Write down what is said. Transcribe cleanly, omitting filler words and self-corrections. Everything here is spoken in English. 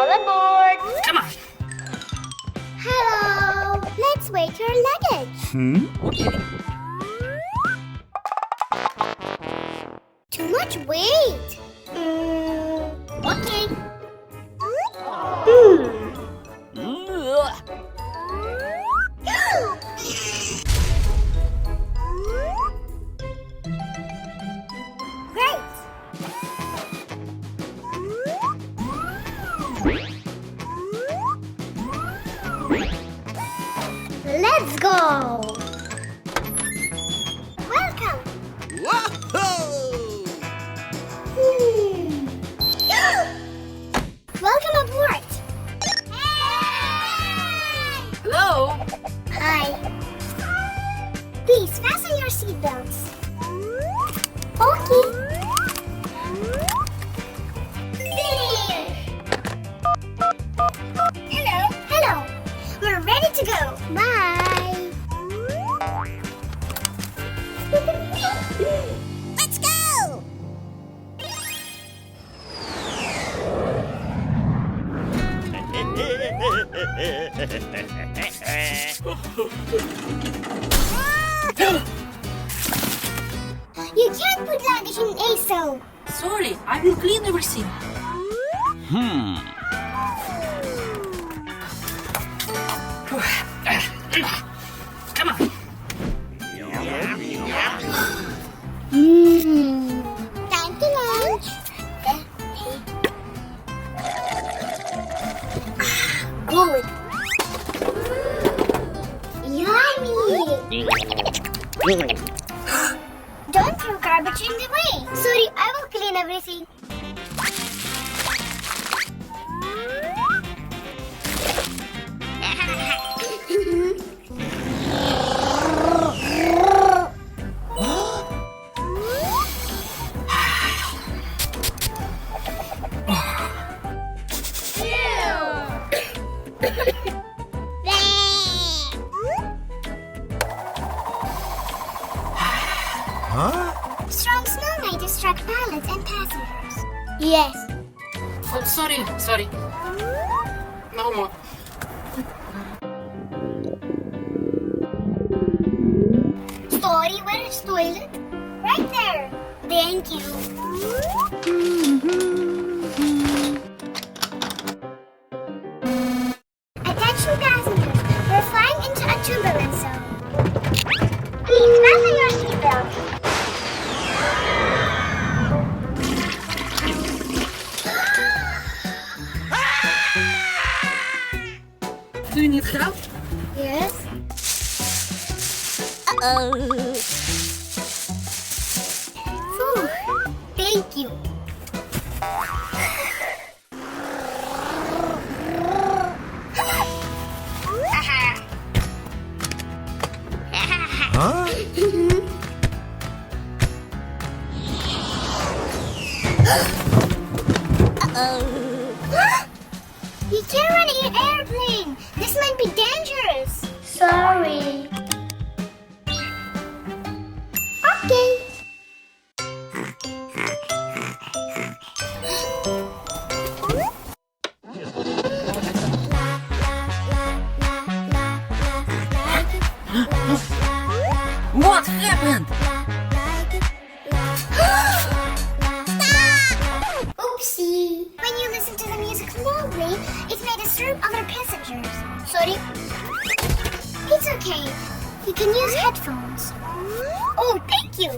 All aboard! Come on. Hello! Let's wait your luggage. Okay. Too much weight. Okay. Great. Let's go. Welcome. Welcome aboard. Hello. Hi. Please fasten your seatbelts. Okay. Finish. Hello. Hello. We're ready to go. Bye. Let's go. You can't put luggage in ASO. Sorry, I will clean everything. Come on. Time to lunch. Good. Yummy. Don't throw garbage in the way. Sorry, I will clean everything. Strong snow may distract pilots and passengers. Yes. Oh, sorry. No more. Sorry, where is toilet? Right there. Thank you. Attention passengers, we're flying into a turbulence zone. Please fasten your seatbelts. Do you need help? Yes. Phew, thank you. You can't run an airplane. This might be dangerous. Sorry. Okay. What happened? Oopsie. When you listen to the music loudly, it may disturb other passengers. Sorry. It's okay. You can use headphones. Oh, thank you.